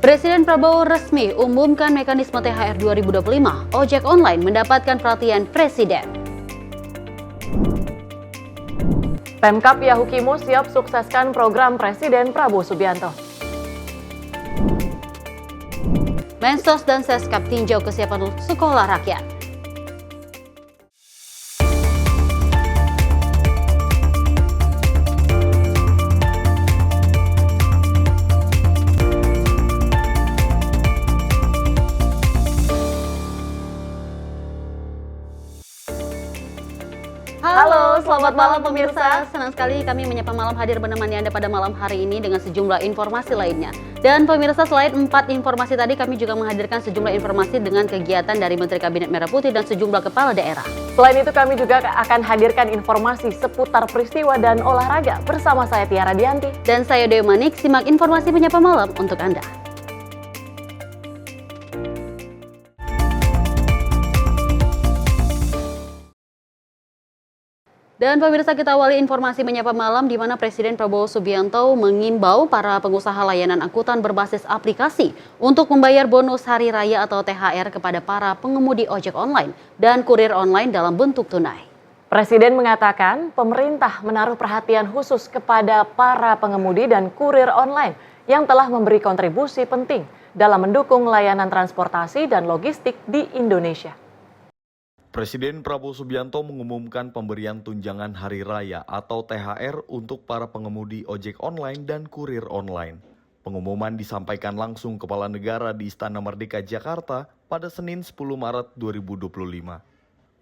Presiden Prabowo resmi umumkan mekanisme THR 2025. Ojek online mendapatkan perhatian Presiden. Pemkab Yahukimo siap sukseskan program Presiden Prabowo Subianto. Mensos dan Seskap tinjau kesiapan sekolah rakyat. Halo, selamat malam pemirsa. Senang sekali kami menyapa malam hadir menemani Anda pada malam hari ini dengan sejumlah informasi lainnya. Dan pemirsa, selain 4 informasi tadi, kami juga menghadirkan sejumlah informasi dengan kegiatan dari Menteri Kabinet Merah Putih dan sejumlah kepala daerah. Selain itu, kami juga akan hadirkan informasi seputar peristiwa dan olahraga bersama saya Tiara Dianti. Dan saya Dewi Manik. Simak informasi menyapa malam untuk Anda. Dan pemirsa, kita awali informasi menyapa malam di mana Presiden Prabowo Subianto mengimbau para pengusaha layanan angkutan berbasis aplikasi untuk membayar bonus hari raya atau THR kepada para pengemudi ojek online dan kurir online dalam bentuk tunai. Presiden mengatakan pemerintah menaruh perhatian khusus kepada para pengemudi dan kurir online yang telah memberi kontribusi penting dalam mendukung layanan transportasi dan logistik di Indonesia. Presiden Prabowo Subianto mengumumkan pemberian tunjangan hari raya atau THR untuk para pengemudi ojek online dan kurir online. Pengumuman disampaikan langsung Kepala Negara di Istana Merdeka Jakarta pada Senin 10 Maret 2025.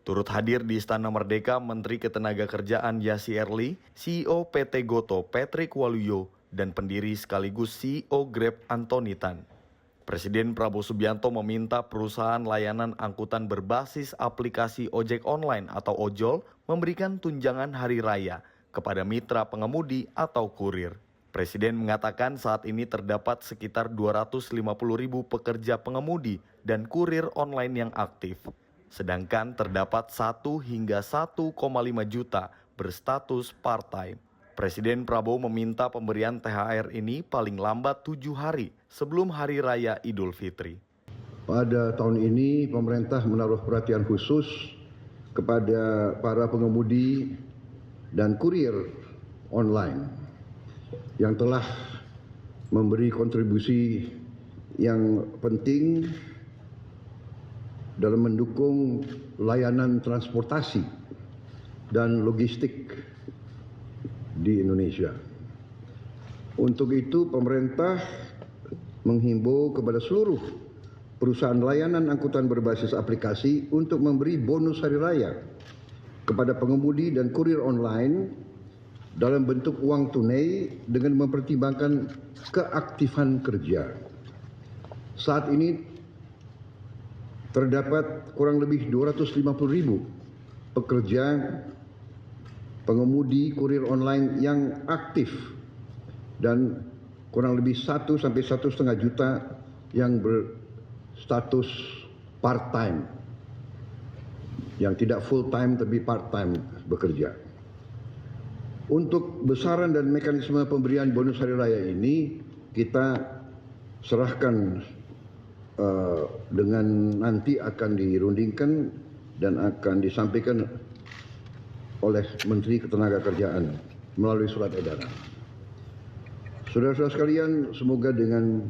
Turut hadir di Istana Merdeka Menteri Ketenagakerjaan Yassi Erli, CEO PT Goto Patrick Waluyo, dan pendiri sekaligus CEO Grab Antoni Tan. Presiden Prabowo Subianto meminta perusahaan layanan angkutan berbasis aplikasi ojek online atau ojol memberikan tunjangan hari raya kepada mitra pengemudi atau kurir. Presiden mengatakan saat ini terdapat sekitar 250.000 pekerja pengemudi dan kurir online yang aktif, sedangkan terdapat 1 hingga 1,5 juta berstatus part-time. Presiden Prabowo meminta pemberian THR ini paling lambat 7 hari sebelum Hari Raya Idul Fitri. Pada tahun ini pemerintah menaruh perhatian khusus kepada para pengemudi dan kurir online yang telah memberi kontribusi yang penting dalam mendukung layanan transportasi dan logistik di Indonesia. Untuk itu pemerintah menghimbau kepada seluruh perusahaan layanan angkutan berbasis aplikasi untuk memberi bonus hari raya kepada pengemudi dan kurir online dalam bentuk uang tunai dengan mempertimbangkan keaktifan kerja. Saat ini terdapat kurang lebih 250.000 pekerja pengemudi kurir online yang aktif dan kurang lebih 1 sampai 1,5 juta yang berstatus part-time, yang tidak full-time tapi part-time bekerja. Untuk besaran dan mekanisme pemberian bonus hari raya ini kita serahkan dengan nanti akan dirundingkan dan akan disampaikan oleh Menteri Ketenagakerjaan melalui surat edaran. Saudara-saudara sekalian, semoga dengan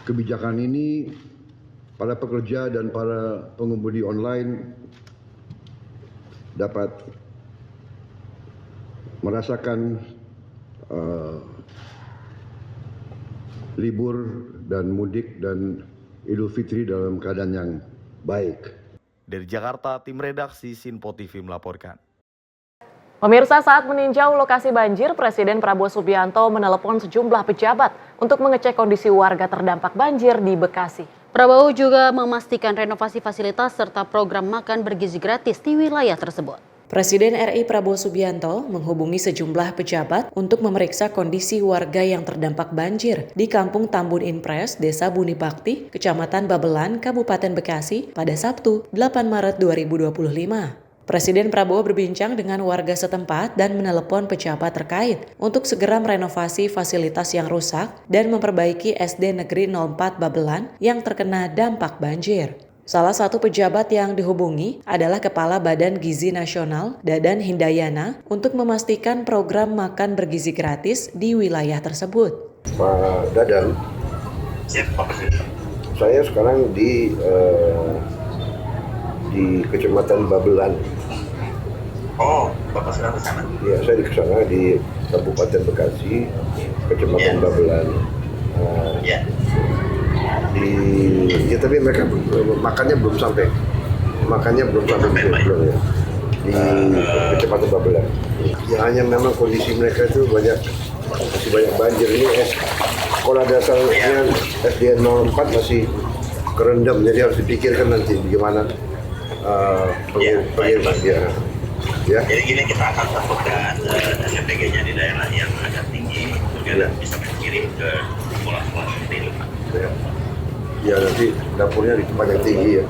kebijakan ini para pekerja dan para pengemudi online dapat merasakan libur dan mudik dan Idul Fitri dalam keadaan yang baik. Dari Jakarta, tim redaksi Sinpo TV melaporkan. Pemirsa, saat meninjau lokasi banjir, Presiden Prabowo Subianto menelepon sejumlah pejabat untuk mengecek kondisi warga terdampak banjir di Bekasi. Prabowo juga memastikan renovasi fasilitas serta program makan bergizi gratis di wilayah tersebut. Presiden RI Prabowo Subianto menghubungi sejumlah pejabat untuk memeriksa kondisi warga yang terdampak banjir di Kampung Tambun Impres, Desa Buni Bakti, Kecamatan Babelan, Kabupaten Bekasi pada Sabtu 8 Maret 2025. Presiden Prabowo berbincang dengan warga setempat dan menelepon pejabat terkait untuk segera merenovasi fasilitas yang rusak dan memperbaiki SD Negeri 04 Babelan yang terkena dampak banjir. Salah satu pejabat yang dihubungi adalah Kepala Badan Gizi Nasional, Dadan Hindayana, untuk memastikan program makan bergizi gratis di wilayah tersebut. Pak Dadan, saya sekarang di Kecamatan Babelan. Oh, Bapak sudah ke sana? Ya, saya di sana di Kabupaten Bekasi, Kecamatan Babelan. Ya. Tapi mereka makannya belum sampai. Belum ya. Di Kecamatan Babelan. Ya, hanya memang kondisi mereka itu masih banyak banjir. Ini sekolah dasarnya SD 04 masih kerendam, jadi harus dipikirkan nanti bagaimana pengiriman. Ya. Jadi gini, kita akan satukan SPG-nya di daerah yang agak tinggi, kemudian bisa dikirim ke sekolah-sekolah seperti itu. Ya, nanti dapurnya di tempat yang tinggi ya.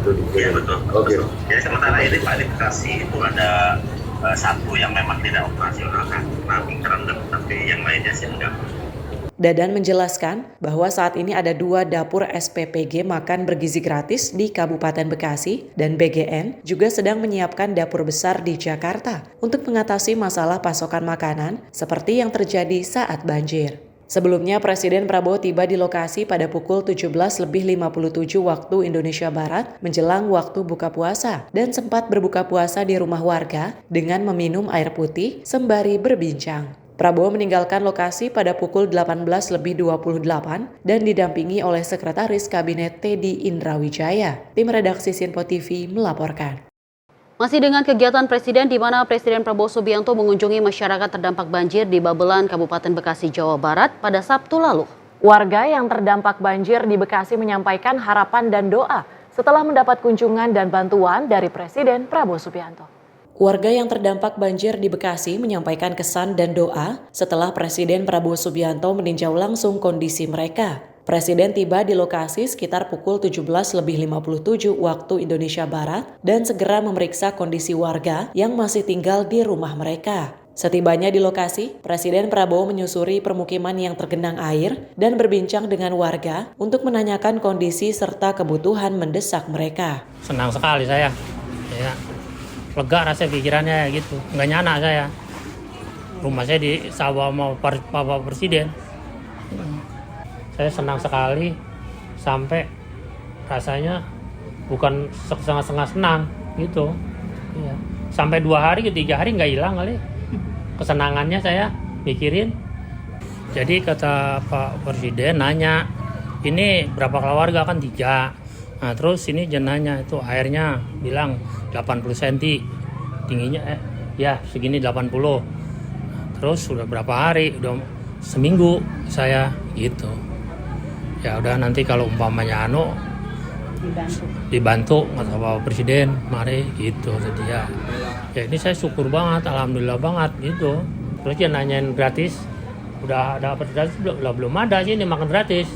Itu Iya, betul. Oke. Jadi sementara ini Pak, di Bekasi itu ada satu yang memang tidak operasional, tapi kerendam, tapi yang lainnya sih enggak. Dadan menjelaskan bahwa saat ini ada 2 dapur SPPG makan bergizi gratis di Kabupaten Bekasi dan BGN juga sedang menyiapkan dapur besar di Jakarta untuk mengatasi masalah pasokan makanan seperti yang terjadi saat banjir. Sebelumnya Presiden Prabowo tiba di lokasi pada pukul 17.57 waktu Indonesia Barat menjelang waktu buka puasa dan sempat berbuka puasa di rumah warga dengan meminum air putih sembari berbincang. Prabowo meninggalkan lokasi pada pukul 18.28 dan didampingi oleh Sekretaris Kabinet Teddy Indrawijaya. Tim redaksi Sinpo TV melaporkan. Masih dengan kegiatan Presiden di mana Presiden Prabowo Subianto mengunjungi masyarakat terdampak banjir di Babelan, Kabupaten Bekasi, Jawa Barat pada Sabtu lalu. Warga yang terdampak banjir di Bekasi menyampaikan harapan dan doa setelah mendapat kunjungan dan bantuan dari Presiden Prabowo Subianto. Warga yang terdampak banjir di Bekasi menyampaikan kesan dan doa setelah Presiden Prabowo Subianto meninjau langsung kondisi mereka. Presiden tiba di lokasi sekitar pukul 17.57 waktu Indonesia Barat dan segera memeriksa kondisi warga yang masih tinggal di rumah mereka. Setibanya di lokasi, Presiden Prabowo menyusuri permukiman yang tergenang air dan berbincang dengan warga untuk menanyakan kondisi serta kebutuhan mendesak mereka. Senang sekali saya, ya. Lega rasa pikirannya gitu, nggak nyana saya. Rumah saya di sawah sama Bapak Presiden. Saya senang sekali sampai rasanya bukan setengah-setengah senang gitu. Ya. Sampai 2 hari ke 3 hari nggak hilang kali. Kesenangannya saya mikirin. Jadi kata Pak Presiden nanya, ini berapa keluarga kan 3. Nah terus ini jenanya itu airnya bilang 80 cm, tingginya ya segini 80. Terus sudah berapa hari, udah seminggu saya gitu. Ya udah nanti kalau umpamanya dibantu kata Bapak Presiden, mari gitu. Jadi ya ini saya syukur banget, alhamdulillah banget gitu. Terus dia nanyain gratis, udah dapat gratis belum ada sih ini makan gratis.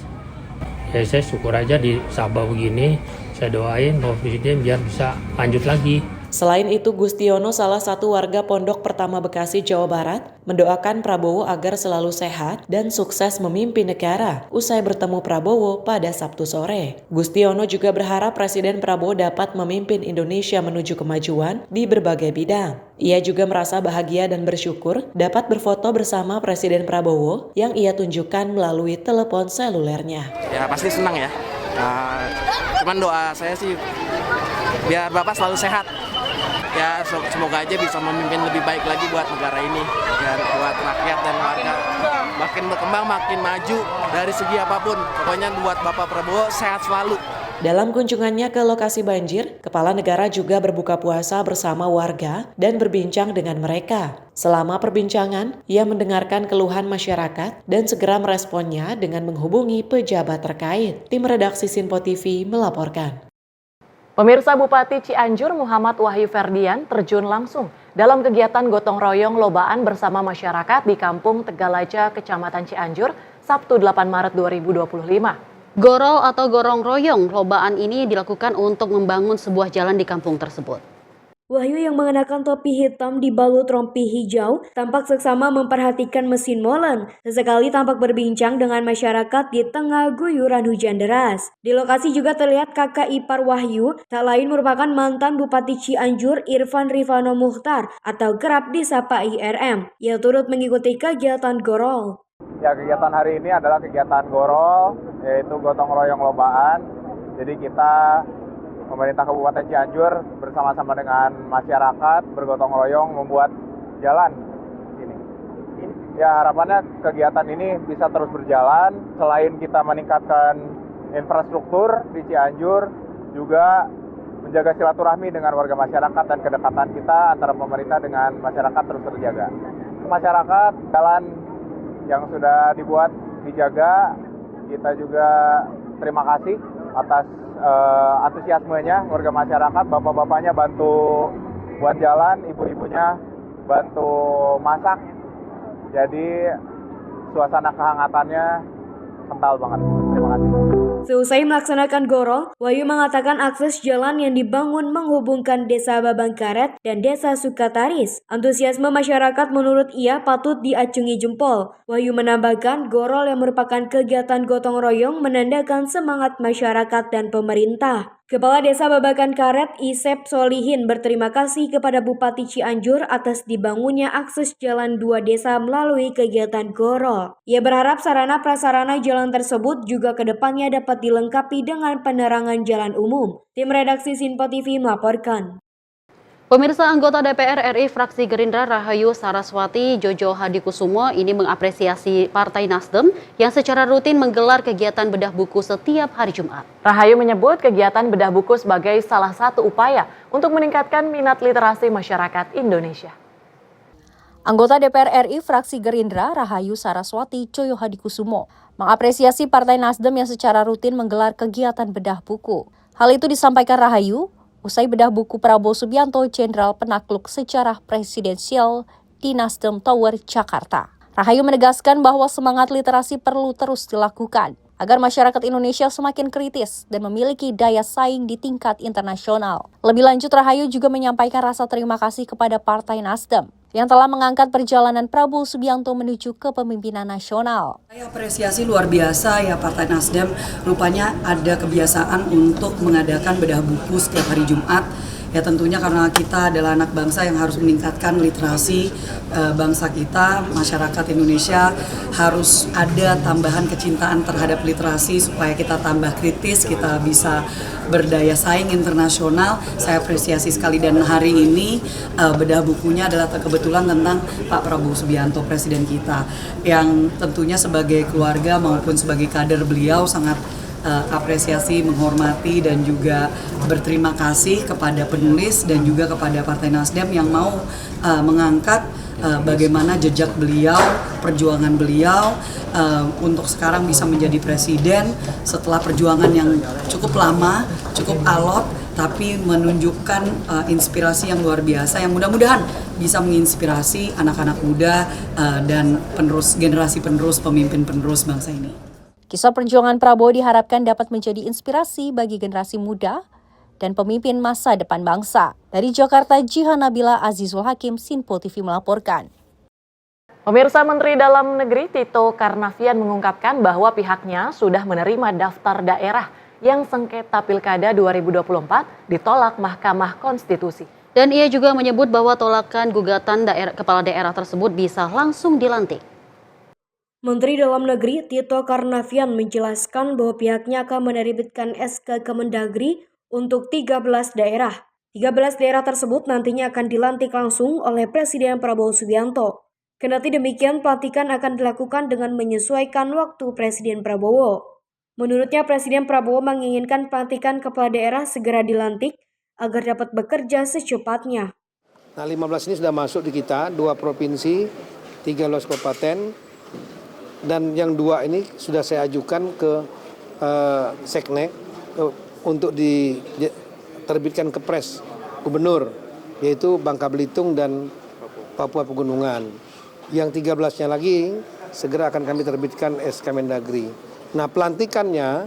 Ya saya syukur aja di Sabah begini, saya doain Bapak Presiden biar bisa lanjut lagi. Selain itu, Gustiono, salah satu warga Pondok Pertama Bekasi, Jawa Barat, mendoakan Prabowo agar selalu sehat dan sukses memimpin negara usai bertemu Prabowo pada Sabtu sore. Gustiono juga berharap Presiden Prabowo dapat memimpin Indonesia menuju kemajuan di berbagai bidang. Ia juga merasa bahagia dan bersyukur dapat berfoto bersama Presiden Prabowo yang ia tunjukkan melalui telepon selulernya. Ya pasti senang ya. Cuman doa saya sih biar Bapak selalu sehat. Ya semoga aja bisa memimpin lebih baik lagi buat negara ini, biar buat rakyat dan warga makin berkembang, makin maju dari segi apapun. Pokoknya buat Bapak Prabowo sehat selalu. Dalam kunjungannya ke lokasi banjir, Kepala Negara juga berbuka puasa bersama warga dan berbincang dengan mereka. Selama perbincangan, ia mendengarkan keluhan masyarakat dan segera meresponnya dengan menghubungi pejabat terkait. Tim redaksi Sinpo TV melaporkan. Pemirsa, Bupati Cianjur Muhammad Wahyu Ferdian terjun langsung dalam kegiatan gotong royong lobaan bersama masyarakat di Kampung Tegalaja, Kecamatan Cianjur, Sabtu 8 Maret 2025. Goro atau gorong royong lobaan ini dilakukan untuk membangun sebuah jalan di kampung tersebut. Wahyu yang mengenakan topi hitam dibalut rompi hijau tampak seksama memperhatikan mesin molen. Sesekali tampak berbincang dengan masyarakat di tengah guyuran hujan deras. Di lokasi juga terlihat kakak ipar Wahyu, tak lain merupakan mantan Bupati Cianjur Irfan Rifano Muchtar atau kerap disapa IRM. Ia turut mengikuti kegiatan Gorol. Ya, kegiatan hari ini adalah kegiatan Gorol, yaitu gotong royong lombaan. Jadi kita pemerintah Kabupaten Cianjur bersama-sama dengan masyarakat bergotong royong membuat jalan sini. Ya, harapannya kegiatan ini bisa terus berjalan. Selain kita meningkatkan infrastruktur di Cianjur, juga menjaga silaturahmi dengan warga masyarakat dan kedekatan kita antara pemerintah dengan masyarakat terus terjaga. Masyarakat, jalan yang sudah dibuat dijaga, kita juga terima kasih atas antusiasmenya warga masyarakat, bapak-bapaknya bantu buat jalan, ibu-ibunya bantu masak. Jadi suasana kehangatannya kental banget. Terima kasih. Seusai melaksanakan Gorol, Wahyu mengatakan akses jalan yang dibangun menghubungkan Desa Babangkaret dan Desa Sukataris. Antusiasme masyarakat menurut ia patut diacungi jempol. Wahyu menambahkan Gorol yang merupakan kegiatan gotong royong menandakan semangat masyarakat dan pemerintah. Kepala Desa Babakan Karet Isep Solihin berterima kasih kepada Bupati Cianjur atas dibangunnya akses jalan dua desa melalui kegiatan Gorol. Ia berharap sarana prasarana jalan tersebut juga kedepannya dapat dilengkapi dengan penerangan jalan umum. Tim redaksi Sinpo TV melaporkan. Pemirsa, anggota DPR RI fraksi Gerindra Rahayu Saraswati Jojo Hadikusumo ini mengapresiasi Partai Nasdem yang secara rutin menggelar kegiatan bedah buku setiap hari Jumat. Rahayu menyebut kegiatan bedah buku sebagai salah satu upaya untuk meningkatkan minat literasi masyarakat Indonesia. Anggota DPR RI fraksi Gerindra Rahayu Saraswati Jojo Hadikusumo mengapresiasi Partai Nasdem yang secara rutin menggelar kegiatan bedah buku. Hal itu disampaikan Rahayu usai bedah buku Prabowo Subianto Jenderal Penakluk Sejarah Presidensial di Nasdem Tower, Jakarta. Rahayu menegaskan bahwa semangat literasi perlu terus dilakukan agar masyarakat Indonesia semakin kritis dan memiliki daya saing di tingkat internasional. Lebih lanjut, Rahayu juga menyampaikan rasa terima kasih kepada Partai Nasdem yang telah mengangkat perjalanan Prabowo Subianto menuju kepemimpinan nasional. Saya apresiasi luar biasa ya Partai Nasdem, rupanya ada kebiasaan untuk mengadakan bedah buku setiap hari Jumat. Ya tentunya karena kita adalah anak bangsa yang harus meningkatkan literasi bangsa kita, masyarakat Indonesia harus ada tambahan kecintaan terhadap literasi supaya kita tambah kritis, kita bisa berdaya saing internasional. Saya apresiasi sekali dan hari ini bedah bukunya adalah kebetulan tentang Pak Prabowo Subianto, Presiden kita, yang tentunya sebagai keluarga maupun sebagai kader beliau sangat apresiasi, menghormati dan juga berterima kasih kepada penulis dan juga kepada Partai Nasdem yang mau mengangkat bagaimana jejak beliau, perjuangan beliau untuk sekarang bisa menjadi presiden setelah perjuangan yang cukup lama, cukup alot, tapi menunjukkan inspirasi yang luar biasa yang mudah-mudahan bisa menginspirasi anak-anak muda dan generasi penerus, pemimpin penerus bangsa ini. Kisah perjuangan Prabowo diharapkan dapat menjadi inspirasi bagi generasi muda dan pemimpin masa depan bangsa. Dari Jakarta, Jihan Nabila Azizul Hakim, Sinpo TV melaporkan. Pemirsa, Menteri Dalam Negeri Tito Karnavian mengungkapkan bahwa pihaknya sudah menerima daftar daerah yang sengketa Pilkada 2024 ditolak Mahkamah Konstitusi. Dan ia juga menyebut bahwa tolakan gugatan kepala daerah tersebut bisa langsung dilantik. Menteri Dalam Negeri Tito Karnavian menjelaskan bahwa pihaknya akan menerbitkan SK Kemendagri untuk 13 daerah. 13 daerah tersebut nantinya akan dilantik langsung oleh Presiden Prabowo Subianto. Kendati demikian, pelantikan akan dilakukan dengan menyesuaikan waktu Presiden Prabowo. Menurutnya, Presiden Prabowo menginginkan pelantikan kepala daerah segera dilantik agar dapat bekerja secepatnya. Nah, 15 ini sudah masuk di kita, 2 provinsi, 13 kabupaten. Dan yang 2 ini sudah saya ajukan ke Seknek untuk diterbitkan ke Kepres Gubernur, yaitu Bangka Belitung dan Papua Pegunungan. Yang 13-nya lagi segera akan kami terbitkan SK Mendagri. Nah, pelantikannya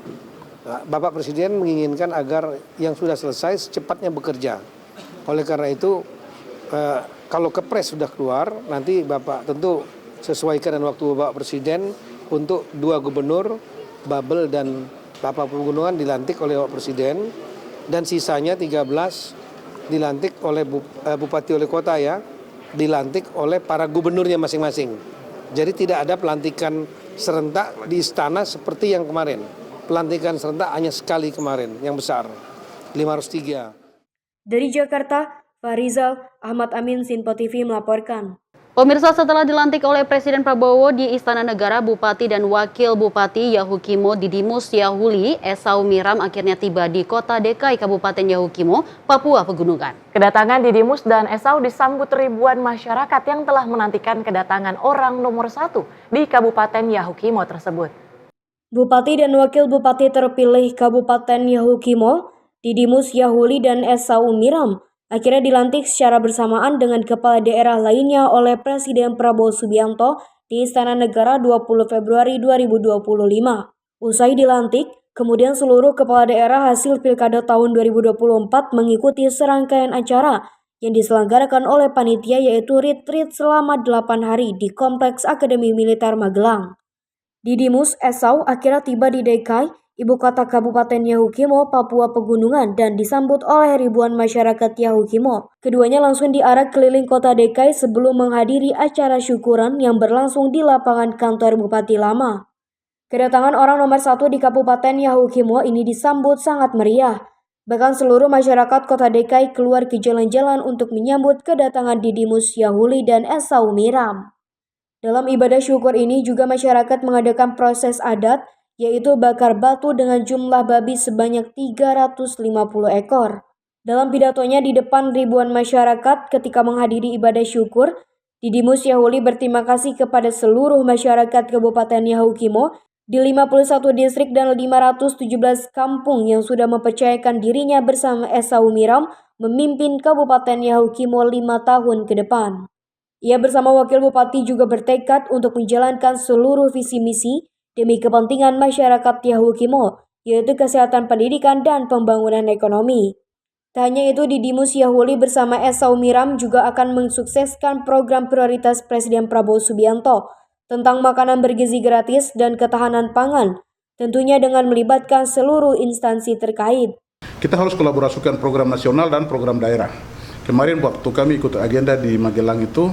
Bapak Presiden menginginkan agar yang sudah selesai secepatnya bekerja. Oleh karena itu, kalau kepres sudah keluar, nanti Bapak tentu sesuaikan dengan waktu Bapak Presiden untuk 2 gubernur, Babel dan Bapak Pegunungan dilantik oleh Bapak Presiden, dan sisanya 13 dilantik oleh Bupati Wali Kota ya, dilantik oleh para gubernurnya masing-masing. Jadi tidak ada pelantikan serentak di istana seperti yang kemarin. Pelantikan serentak hanya sekali kemarin, yang besar, 503. Dari Jakarta, Farizal Ahmad Amin, Sinpo TV melaporkan. Pemirsa, setelah dilantik oleh Presiden Prabowo di Istana Negara, Bupati dan Wakil Bupati Yahukimo Didimus Yahuli Esau Miram akhirnya tiba di Kota Dekai, Kabupaten Yahukimo, Papua Pegunungan. Kedatangan Didimus dan Esau disambut ribuan masyarakat yang telah menantikan kedatangan orang nomor 1 di Kabupaten Yahukimo tersebut. Bupati dan Wakil Bupati terpilih Kabupaten Yahukimo, Didimus Yahuli dan Esau Miram, akhirnya dilantik secara bersamaan dengan kepala daerah lainnya oleh Presiden Prabowo Subianto di Istana Negara 20 Februari 2025. Usai dilantik, kemudian seluruh kepala daerah hasil Pilkada tahun 2024 mengikuti serangkaian acara yang diselenggarakan oleh panitia, yaitu retreat selama 8 hari di Kompleks Akademi Militer Magelang. Didimus Esau akhirnya tiba di Dekai, ibu kota Kabupaten Yahukimo, Papua Pegunungan, dan disambut oleh ribuan masyarakat Yahukimo. Keduanya langsung diarak keliling kota Dekai sebelum menghadiri acara syukuran yang berlangsung di lapangan kantor Bupati Lama. Kedatangan orang nomor 1 di Kabupaten Yahukimo ini disambut sangat meriah. Bahkan seluruh masyarakat kota Dekai keluar ke jalan-jalan untuk menyambut kedatangan Didimus Yahuli dan Esau Miram. Dalam ibadah syukur ini juga masyarakat mengadakan proses adat, yaitu bakar batu dengan jumlah babi sebanyak 350 ekor. Dalam pidatonya di depan ribuan masyarakat ketika menghadiri ibadah syukur, Didimus Yahuli berterima kasih kepada seluruh masyarakat Kabupaten Yahukimo di 51 distrik dan 517 kampung yang sudah mempercayakan dirinya bersama Esau Miram memimpin Kabupaten Yahukimo 5 tahun ke depan. Ia bersama Wakil Bupati juga bertekad untuk menjalankan seluruh visi misi demi kepentingan masyarakat Yahukimo, yaitu kesehatan pendidikan dan pembangunan ekonomi. Tak hanya itu, Didimus Yahuli bersama Esau Miram juga akan mensukseskan program prioritas Presiden Prabowo Subianto tentang makanan bergizi gratis dan ketahanan pangan, tentunya dengan melibatkan seluruh instansi terkait. Kita harus kolaborasikan program nasional dan program daerah. Kemarin waktu kami ikut agenda di Magelang itu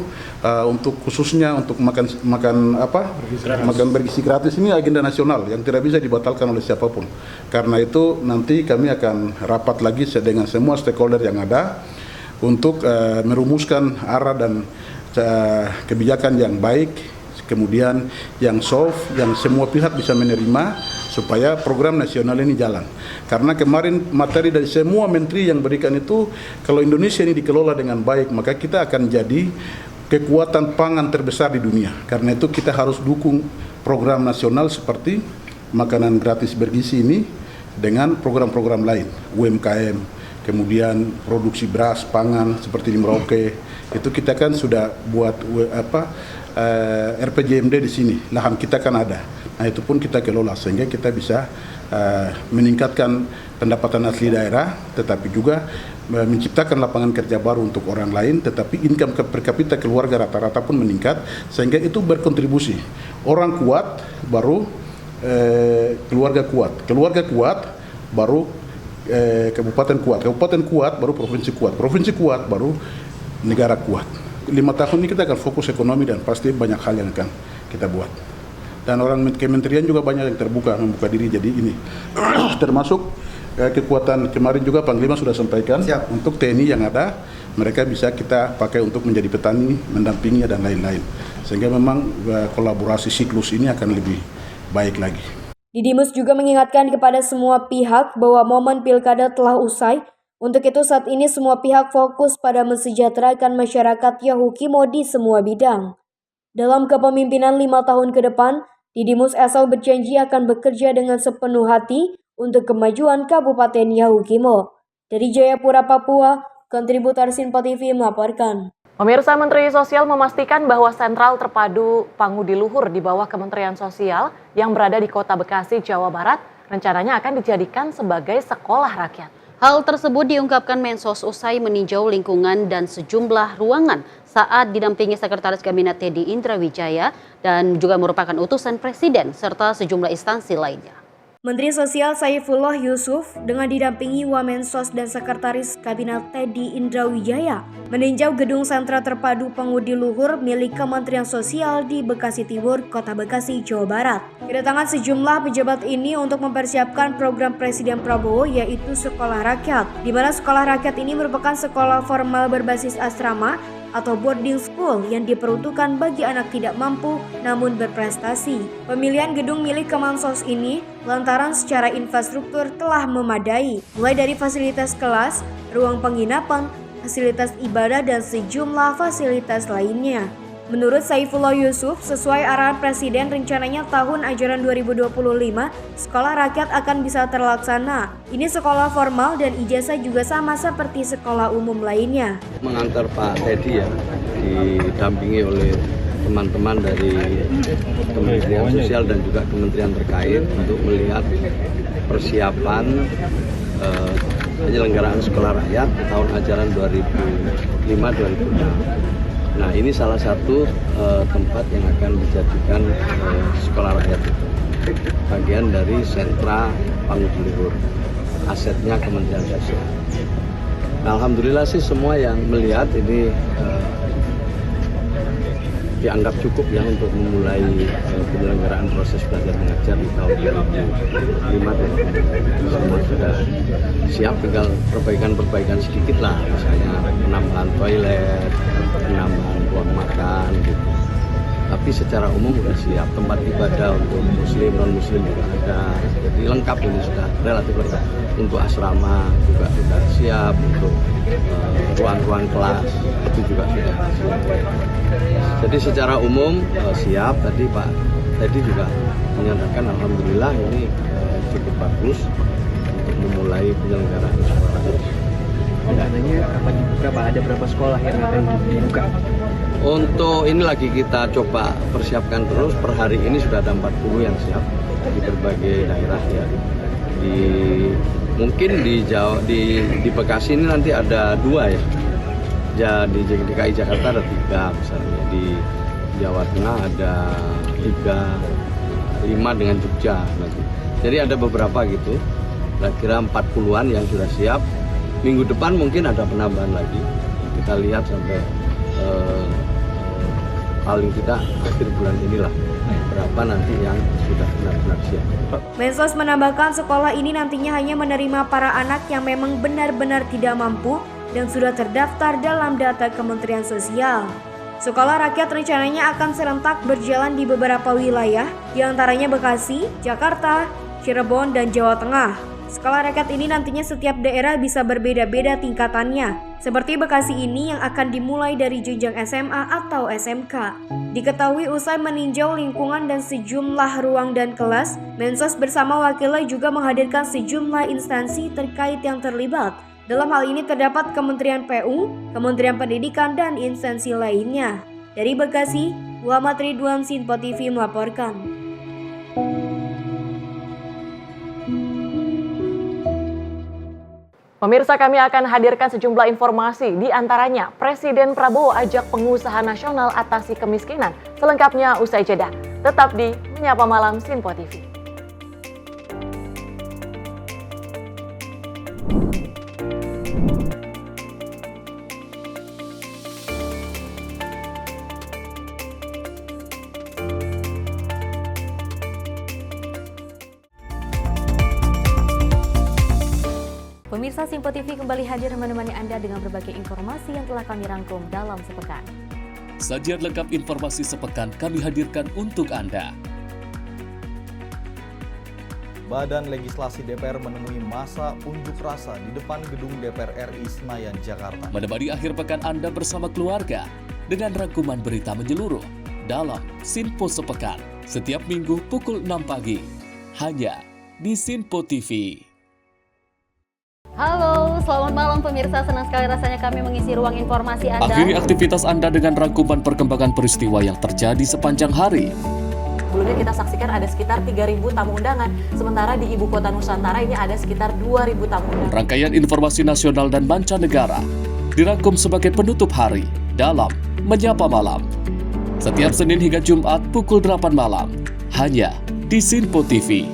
untuk khususnya untuk makan bergizi gratis, ini agenda nasional yang tidak bisa dibatalkan oleh siapapun. Karena itu nanti kami akan rapat lagi dengan semua stakeholder yang ada untuk merumuskan arah dan kebijakan yang baik, kemudian yang soft, yang semua pihak bisa menerima supaya program nasional ini jalan. Karena kemarin materi dari semua menteri yang berikan itu, kalau Indonesia ini dikelola dengan baik, maka kita akan jadi kekuatan pangan terbesar di dunia. Karena itu kita harus dukung program nasional seperti makanan gratis bergizi ini dengan program-program lain, UMKM, kemudian produksi beras, pangan seperti di Merauke. Itu kita kan sudah buat RPJMD di sini, lahan kita kan ada. Nah itu pun kita kelola sehingga kita bisa meningkatkan pendapatan asli daerah, tetapi juga menciptakan lapangan kerja baru untuk orang lain, tetapi income per kapita keluarga rata-rata pun meningkat, sehingga itu berkontribusi. Orang kuat baru keluarga kuat baru kabupaten kuat baru provinsi kuat baru negara kuat. 5 tahun ini kita akan fokus ekonomi dan pasti banyak hal yang akan kita buat. Dan orang kementerian juga banyak yang membuka diri jadi ini. Termasuk kekuatan kemarin juga Panglima sudah sampaikan untuk TNI yang ada, mereka bisa kita pakai untuk menjadi petani, mendampingi dan lain-lain. Sehingga memang kolaborasi siklus ini akan lebih baik lagi. Didimus juga mengingatkan kepada semua pihak bahwa momen pilkada telah usai. Untuk itu saat ini semua pihak fokus pada mensejahterakan masyarakat Yahukimo di semua bidang. Dalam kepemimpinan 5 tahun ke depan, Didimus Esau berjanji akan bekerja dengan sepenuh hati untuk kemajuan Kabupaten Yahukimo. Dari Jayapura, Papua, kontributor Sinpo TV melaporkan. Pemirsa, Menteri Sosial memastikan bahwa Sentral Terpadu Pangudi Luhur di bawah Kementerian Sosial yang berada di Kota Bekasi, Jawa Barat, rencananya akan dijadikan sebagai sekolah rakyat. Hal tersebut diungkapkan Mensos usai meninjau lingkungan dan sejumlah ruangan saat didampingi Sekretaris Kabinet Teddy Indrawijaya dan juga merupakan utusan Presiden serta sejumlah instansi lainnya. Menteri Sosial Saifullah Yusuf dengan didampingi Wamensos dan Sekretaris Kabinet Teddy Indrawijaya meninjau gedung sentra terpadu pengudi luhur milik Kementerian Sosial di Bekasi Timur, Kota Bekasi, Jawa Barat. Kedatangan sejumlah pejabat ini untuk mempersiapkan program Presiden Prabowo yaitu Sekolah Rakyat, di mana Sekolah Rakyat ini merupakan sekolah formal berbasis asrama atau boarding school yang diperuntukkan bagi anak tidak mampu namun berprestasi. Pemilihan gedung milik Kemensos ini lantaran secara infrastruktur telah memadai, mulai dari fasilitas kelas, ruang penginapan, fasilitas ibadah dan sejumlah fasilitas lainnya. Menurut Saifullah Yusuf, sesuai arahan Presiden, rencananya tahun ajaran 2025, sekolah rakyat akan bisa terlaksana. Ini sekolah formal dan ijazah juga sama seperti sekolah umum lainnya. Mengantar Pak Teddy ya, didampingi oleh teman-teman dari Kementerian Sosial dan juga kementerian terkait untuk melihat persiapan penyelenggaraan sekolah rakyat tahun ajaran 2005-2006. Nah, ini salah satu tempat yang akan dijadikan sekolah rakyat itu. Bagian dari sentra pengudi luhur, asetnya Kementerian Sosial. Nah, alhamdulillah sih semua yang melihat ini dianggap cukup ya untuk memulai penyelenggaraan proses belajar mengajar di tahun 2005. Semua sudah siap, tinggal perbaikan sedikit lah, misalnya penambahan toilet, penambahan ruang makan gitu. Tapi secara umum sudah siap, tempat ibadah untuk muslim, non muslim juga ada. Jadi lengkap, ini sudah relatif lengkap. Untuk asrama juga sudah siap, untuk ruang-ruang kelas itu juga sudah siap. Jadi secara umum siap. Tadi Pak Teddy juga menyatakan alhamdulillah ini cukup bagus untuk memulai penyelenggaraan sekolah. Dananya kapan dibuka Pak? Ada berapa sekolah yang akan dibuka? Untuk ini lagi kita coba persiapkan terus. Per hari ini sudah ada 40 yang siap di berbagai daerah ya. Mungkin di Bekasi ini nanti ada 2 ya. Di DKI Jakarta ada 3 misalnya, di Jawa Tengah ada 3, 5 dengan Jogja nanti. Jadi ada beberapa gitu, kira-kira 40-an yang sudah siap. Minggu depan mungkin ada penambahan lagi. Kita lihat sampai paling tidak akhir bulan inilah berapa nanti yang sudah benar-benar siap. Mensos menambahkan sekolah ini nantinya hanya menerima para anak yang memang benar-benar tidak mampu dan sudah terdaftar dalam data Kementerian Sosial. Sekolah rakyat rencananya akan serentak berjalan di beberapa wilayah, diantaranya Bekasi, Jakarta, Cirebon, dan Jawa Tengah. Sekolah rakyat ini nantinya setiap daerah bisa berbeda-beda tingkatannya, seperti Bekasi ini yang akan dimulai dari jenjang SMA atau SMK. Diketahui usai meninjau lingkungan dan sejumlah ruang dan kelas, Mensos bersama wakilnya juga menghadirkan sejumlah instansi terkait yang terlibat. Dalam hal ini terdapat Kementerian PU, Kementerian Pendidikan, dan instansi lainnya. Dari Bekasi, Muhammad Ridwan, Sinpo TV melaporkan. Pemirsa, kami akan hadirkan sejumlah informasi, di antaranya Presiden Prabowo ajak pengusaha nasional atasi kemiskinan. Selengkapnya usai jeda. Tetap di Menyapa Malam Sinpo TV. Pemirsa, Sinpo TV kembali hadir menemani Anda dengan berbagai informasi yang telah kami rangkum dalam sepekan. Sajian lengkap informasi sepekan kami hadirkan untuk Anda. Badan Legislasi DPR menemui masa unjuk rasa di depan gedung DPR RI Senayan, Jakarta. Menemani akhir pekan Anda bersama keluarga dengan rangkuman berita menyeluruh dalam Sinpo Sepekan setiap minggu pukul 6 pagi hanya di Sinpo TV. Halo, selamat malam pemirsa. Senang sekali rasanya kami mengisi ruang informasi Anda. Akhiri aktivitas Anda dengan rangkuman perkembangan peristiwa yang terjadi sepanjang hari. sebelumnya kita saksikan ada sekitar 3.000 tamu undangan, sementara di Ibu Kota Nusantara ini ada sekitar 2.000 tamu undangan. Rangkaian informasi nasional dan mancanegara dirangkum sebagai penutup hari dalam Menyapa Malam. Setiap Senin hingga Jumat pukul 8 malam, hanya di Sinpo TV.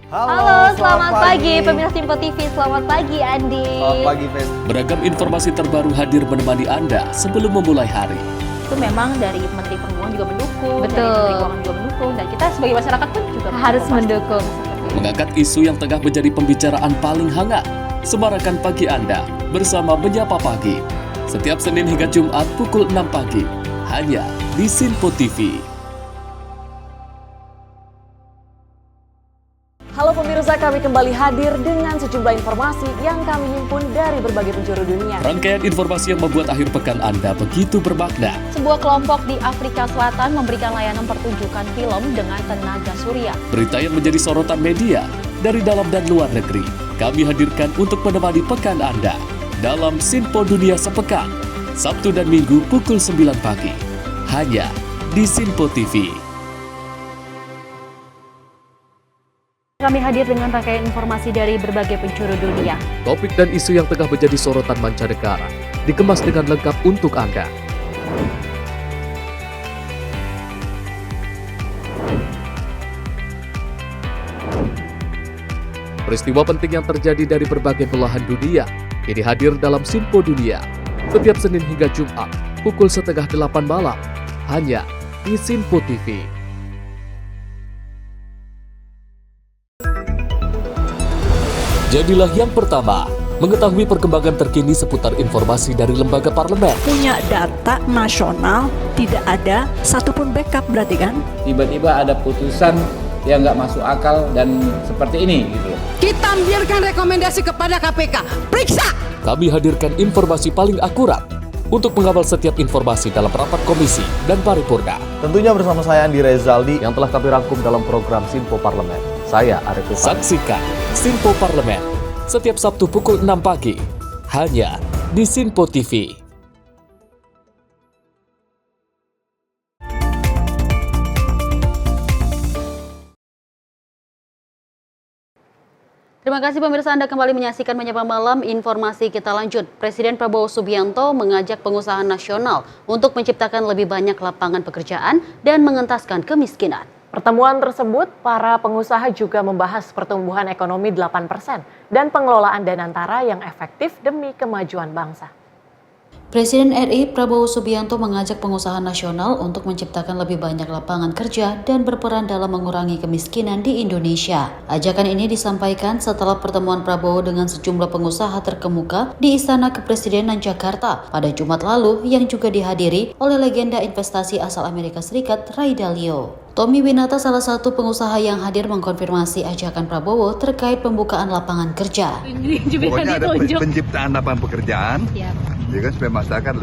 Halo, selamat pagi pemirsa Sinpo TV. Selamat pagi Andi. Selamat pagi, Fen. Beragam informasi terbaru hadir menemani Anda sebelum memulai hari. Itu memang dari Menteri Perhubungan juga mendukung, Betul. dari Menteri Keuangan juga mendukung, dan kita sebagai masyarakat pun juga harus mendukung. Mengangkat isu yang tengah menjadi pembicaraan paling hangat. Semarakan pagi Anda bersama Menyapa Pagi. Setiap Senin hingga Jumat pukul 6 pagi, hanya di Sinpo TV. Halo pemirsa, kami kembali hadir dengan sejumlah informasi yang kami himpun dari berbagai penjuru dunia. Rangkaian informasi yang membuat akhir pekan Anda begitu bermakna. Sebuah kelompok di Afrika Selatan memberikan layanan pertunjukan film dengan tenaga surya. Berita yang menjadi sorotan media dari dalam dan luar negeri, kami hadirkan untuk menemani pekan Anda dalam Sinpo Dunia Sepekan, Sabtu dan Minggu pukul 9 pagi, hanya di Sinpo TV. Kami hadir dengan rangkaian informasi dari berbagai penjuru dunia. Topik dan isu yang tengah menjadi sorotan mancanegara dikemas dengan lengkap untuk Anda. Peristiwa penting yang terjadi dari berbagai belahan dunia kini hadir dalam Sinpo Dunia setiap Senin hingga Jumat pukul 7:30 malam, hanya di Sinpo TV. Jadilah yang pertama mengetahui perkembangan terkini seputar informasi dari lembaga parlemen. Punya data nasional, tidak ada satupun backup berarti kan? Tiba-tiba ada putusan yang nggak masuk akal dan seperti ini gitu. Kita biarkan rekomendasi kepada KPK, periksa! Kami hadirkan informasi paling akurat untuk mengawal setiap informasi dalam rapat komisi dan paripurna. Tentunya bersama saya Andi Rezaldi yang telah kami rangkum dalam program Sinpo Parlemen. Saya Arif Rifani. Saksikan Sinpo Parlemen setiap Sabtu pukul 6 pagi, hanya di Sinpo TV. Terima kasih pemirsa, Anda kembali menyaksikan Menyapa Malam. Informasi kita lanjut. Presiden Prabowo Subianto mengajak pengusaha nasional untuk menciptakan lebih banyak lapangan pekerjaan dan mengentaskan kemiskinan. Pertemuan tersebut, para pengusaha juga membahas pertumbuhan ekonomi 8% dan pengelolaan danantara yang efektif demi kemajuan bangsa. Presiden RI Prabowo Subianto mengajak pengusaha nasional untuk menciptakan lebih banyak lapangan kerja dan berperan dalam mengurangi kemiskinan di Indonesia. Ajakan ini disampaikan setelah pertemuan Prabowo dengan sejumlah pengusaha terkemuka di Istana Kepresidenan Jakarta pada Jumat lalu yang juga dihadiri oleh legenda investasi asal Amerika Serikat Ray Dalio. Tommy Winata, salah satu pengusaha yang hadir, mengkonfirmasi ajakan Prabowo terkait pembukaan lapangan kerja. Pokoknya ada penciptaan lapangan pekerjaan, ya kan, supaya masyarakat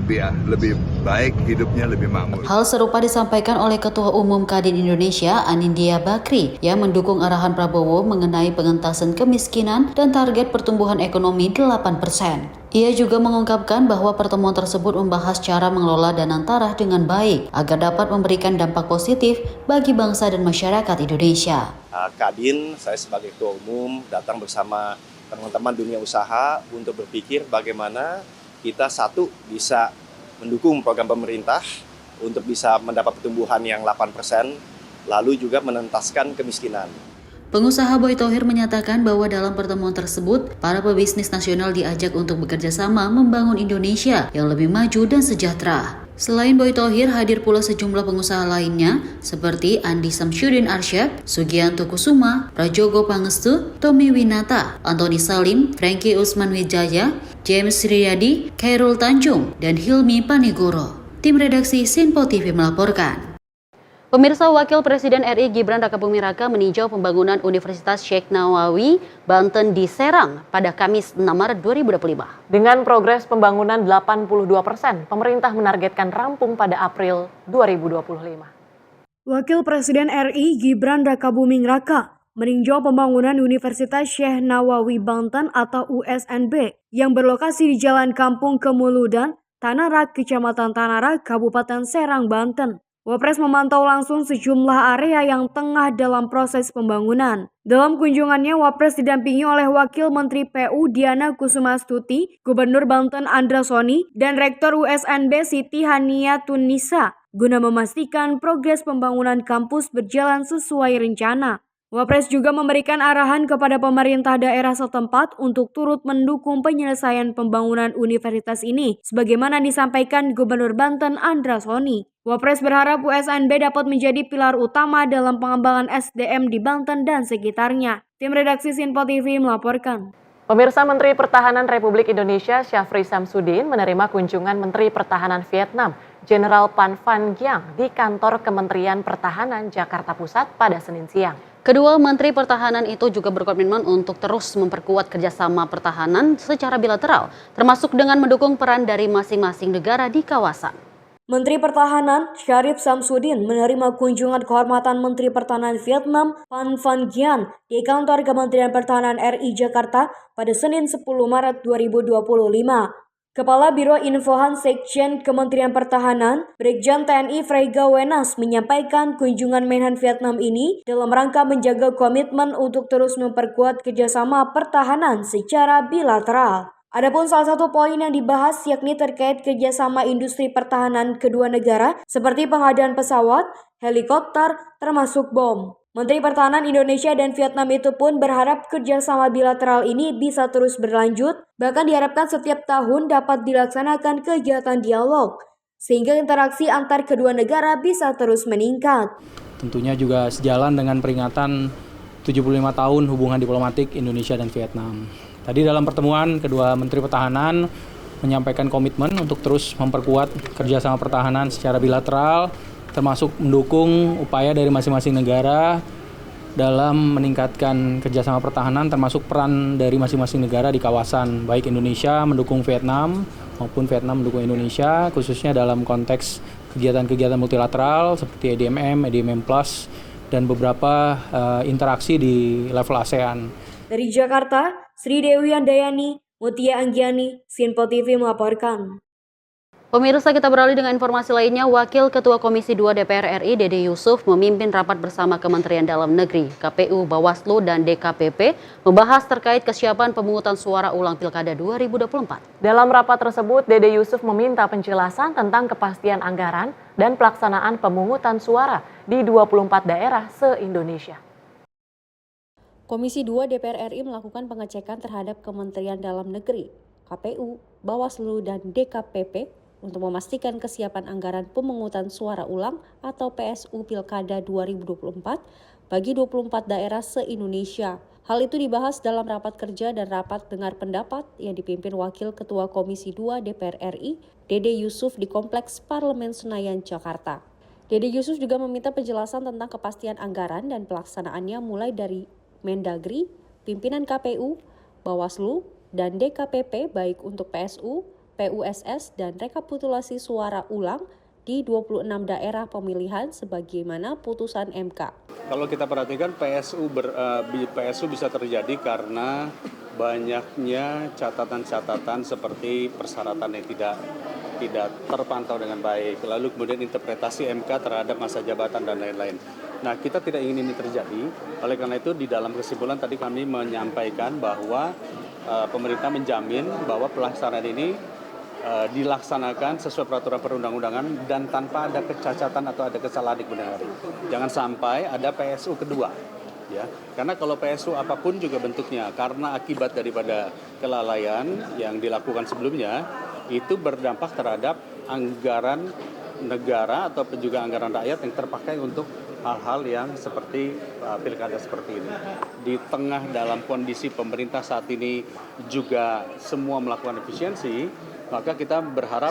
lebih baik hidupnya, lebih makmur. Hal serupa disampaikan oleh Ketua Umum Kadin Indonesia Anindya Bakri yang mendukung arahan Prabowo mengenai pengentasan kemiskinan dan target pertumbuhan ekonomi 8%. Ia juga mengungkapkan bahwa pertemuan tersebut membahas cara mengelola danantara dengan baik agar dapat memberikan dampak positif bagi bangsa dan masyarakat Indonesia. Kadin, saya sebagai Ketua Umum datang bersama teman-teman dunia usaha untuk berpikir bagaimana kita satu bisa mendukung program pemerintah untuk bisa mendapat pertumbuhan yang 8%, lalu juga menentaskan kemiskinan. Pengusaha Boy Thohir menyatakan bahwa dalam pertemuan tersebut, para pebisnis nasional diajak untuk bekerja sama membangun Indonesia yang lebih maju dan sejahtera. Selain Boy Thohir, hadir pula sejumlah pengusaha lainnya seperti Andi Samsyudin Arsyad, Sugianto Kusuma, Prajogo Pangestu, Tommy Winata, Antoni Salim, Frankie Usman Wijaya, James Riyadi, Khairul Tanjung, dan Hilmi Panigoro. Tim redaksi Sinpo TV melaporkan. Pemirsa, Wakil Presiden RI Gibran Rakabuming Raka meninjau pembangunan Universitas Syekh Nawawi, Banten di Serang pada Kamis 6 Maret 2025. Dengan progres pembangunan 82%, pemerintah menargetkan rampung pada April 2025. Wakil Presiden RI Gibran Rakabuming Raka meninjau pembangunan Universitas Syekh Nawawi Banten atau USNB yang berlokasi di Jalan Kampung Kemuludan, Tanarak, Kecamatan Tanarak, Kabupaten Serang, Banten. Wapres memantau langsung sejumlah area yang tengah dalam proses pembangunan. Dalam kunjungannya, Wapres didampingi oleh Wakil Menteri PU Diana Kusumastuti, Gubernur Banten Andra Soni, dan Rektor USNB Siti Hania Tunisa, guna memastikan progres pembangunan kampus berjalan sesuai rencana. Wapres juga memberikan arahan kepada pemerintah daerah setempat untuk turut mendukung penyelesaian pembangunan universitas ini, sebagaimana disampaikan Gubernur Banten Andra Soni. Wapres berharap USNB dapat menjadi pilar utama dalam pengembangan SDM di Banten dan sekitarnya. Tim redaksi Sinpo TV melaporkan. Pemirsa, Menteri Pertahanan Republik Indonesia Syafri Samsudin menerima kunjungan Menteri Pertahanan Vietnam, Jenderal Van Van Giang, di kantor Kementerian Pertahanan Jakarta Pusat pada Senin siang. Kedua Menteri Pertahanan itu juga berkomitmen untuk terus memperkuat kerjasama pertahanan secara bilateral, termasuk dengan mendukung peran dari masing-masing negara di kawasan. Menteri Pertahanan Syarif Samsudin menerima kunjungan kehormatan Menteri Pertahanan Vietnam Van Van Giang di kantor Kementerian Pertahanan RI Jakarta pada Senin 10 Maret 2025. Kepala Biro Infohan Sekjen Kementerian Pertahanan, Brigjen TNI Frega Wenas menyampaikan kunjungan Menhan Vietnam ini dalam rangka menjaga komitmen untuk terus memperkuat kerjasama pertahanan secara bilateral. Adapun salah satu poin yang dibahas yakni terkait kerjasama industri pertahanan kedua negara seperti pengadaan pesawat, helikopter, termasuk bom. Menteri Pertahanan Indonesia dan Vietnam itu pun berharap kerjasama bilateral ini bisa terus berlanjut, bahkan diharapkan setiap tahun dapat dilaksanakan kegiatan dialog, sehingga interaksi antar kedua negara bisa terus meningkat. Tentunya juga sejalan dengan peringatan 75 tahun hubungan diplomatik Indonesia dan Vietnam. Tadi dalam pertemuan, kedua Menteri Pertahanan menyampaikan komitmen untuk terus memperkuat kerjasama pertahanan secara bilateral, termasuk mendukung upaya dari masing-masing negara dalam meningkatkan kerjasama pertahanan, termasuk peran dari masing-masing negara di kawasan, baik Indonesia mendukung Vietnam maupun Vietnam mendukung Indonesia, khususnya dalam konteks kegiatan-kegiatan multilateral seperti EDMM, EDMM+, dan beberapa interaksi di level ASEAN. Dari Jakarta, Sri Dewi Handayani, Mutia Anggiani, Sinpo TV melaporkan. Pemirsa, kita beralih dengan informasi lainnya. Wakil Ketua Komisi 2 DPR RI Dede Yusuf memimpin rapat bersama Kementerian Dalam Negeri, KPU, Bawaslu, dan DKPP membahas terkait kesiapan pemungutan suara ulang Pilkada 2024. Dalam rapat tersebut, Dede Yusuf meminta penjelasan tentang kepastian anggaran dan pelaksanaan pemungutan suara di 24 daerah se-Indonesia. Komisi 2 DPR RI melakukan pengecekan terhadap Kementerian Dalam Negeri, KPU, Bawaslu, dan DKPP untuk memastikan kesiapan anggaran pemungutan suara ulang atau PSU Pilkada 2024 bagi 24 daerah se-Indonesia. Hal itu dibahas dalam rapat kerja dan rapat dengar pendapat yang dipimpin Wakil Ketua Komisi 2 DPR RI, Dede Yusuf di Kompleks Parlemen Senayan, Jakarta. Dede Yusuf juga meminta penjelasan tentang kepastian anggaran dan pelaksanaannya mulai dari Mendagri, pimpinan KPU, Bawaslu, dan DKPP baik untuk PSU, PUSS, dan rekapitulasi suara ulang di 26 daerah pemilihan sebagaimana putusan MK. Kalau kita perhatikan PSU bisa terjadi karena banyaknya catatan-catatan seperti persyaratan yang tidak terpantau dengan baik, lalu kemudian interpretasi MK terhadap masa jabatan dan lain-lain. Nah, kita tidak ingin ini terjadi, oleh karena itu di dalam kesimpulan tadi kami menyampaikan bahwa pemerintah menjamin bahwa pelaksanaan ini dilaksanakan sesuai peraturan perundang-undangan dan tanpa ada kecacatan atau ada kesalahan di kemudian hari. Jangan sampai ada PSU kedua. Ya, karena kalau PSU apapun juga bentuknya, karena akibat daripada kelalaian yang dilakukan sebelumnya, itu berdampak terhadap anggaran negara atau juga anggaran rakyat yang terpakai untuk hal-hal yang seperti pilkada seperti ini. Di tengah dalam kondisi pemerintah saat ini juga semua melakukan efisiensi, maka kita berharap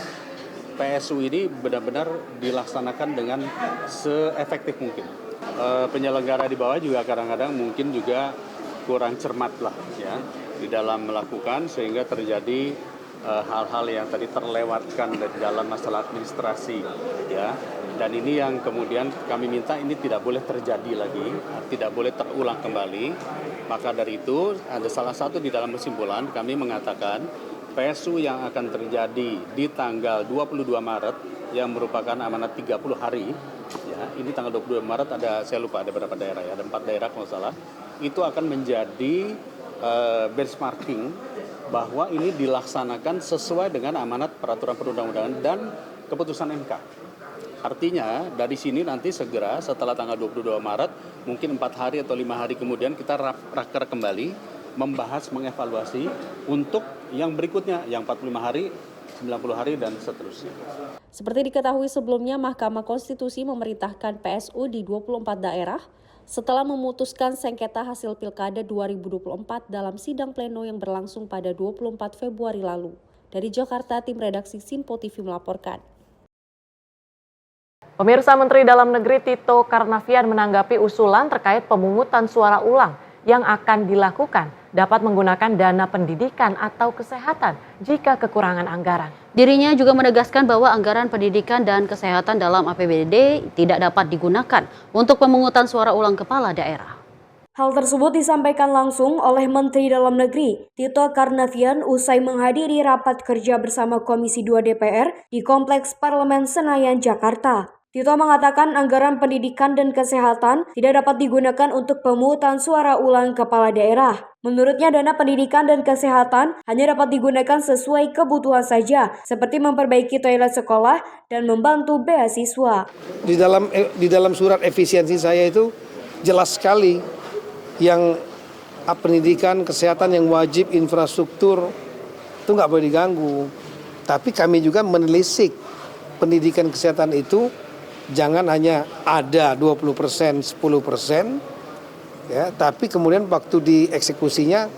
PSU ini benar-benar dilaksanakan dengan seefektif mungkin. Penyelenggara di bawah juga kadang-kadang mungkin juga kurang cermat lah ya di dalam melakukan, sehingga terjadi hal-hal yang tadi terlewatkan dari dalam masalah administrasi ya. Dan ini yang kemudian kami minta ini tidak boleh terjadi lagi, tidak boleh terulang kembali. Maka dari itu ada salah satu di dalam kesimpulan kami mengatakan PSU yang akan terjadi di tanggal 22 Maret yang merupakan amanat 30 hari, ya, ini tanggal 22 Maret saya lupa ada berapa daerah ya, ada 4 daerah kalau salah, itu akan menjadi benchmarking bahwa ini dilaksanakan sesuai dengan amanat peraturan perundang-undangan dan keputusan MK. Artinya dari sini nanti segera setelah tanggal 22 Maret, mungkin 4 hari atau 5 hari kemudian kita raker kembali, membahas, mengevaluasi untuk yang berikutnya, yang 45 hari, 90 hari, dan seterusnya. Seperti diketahui sebelumnya, Mahkamah Konstitusi memerintahkan PSU di 24 daerah setelah memutuskan sengketa hasil Pilkada 2024 dalam sidang pleno yang berlangsung pada 24 Februari lalu. Dari Jakarta, tim redaksi Sinpo TV melaporkan. Pemirsa, Menteri Dalam Negeri Tito Karnavian menanggapi usulan terkait pemungutan suara ulang yang akan dilakukan dapat menggunakan dana pendidikan atau kesehatan jika kekurangan anggaran. Dirinya juga menegaskan bahwa anggaran pendidikan dan kesehatan dalam APBD tidak dapat digunakan untuk pemungutan suara ulang kepala daerah. Hal tersebut disampaikan langsung oleh Menteri Dalam Negeri Tito Karnavian usai menghadiri rapat kerja bersama Komisi 2 DPR di Kompleks Parlemen Senayan, Jakarta. Tito mengatakan anggaran pendidikan dan kesehatan tidak dapat digunakan untuk pemungutan suara ulang kepala daerah. Menurutnya dana pendidikan dan kesehatan hanya dapat digunakan sesuai kebutuhan saja, seperti memperbaiki toilet sekolah dan membantu beasiswa. Di dalam surat efisiensi saya itu jelas sekali yang pendidikan, kesehatan yang wajib, infrastruktur itu nggak boleh diganggu. Tapi kami juga menelisik pendidikan kesehatan itu jangan hanya ada 20%, 10%, ya, tapi kemudian waktu dieksekusinya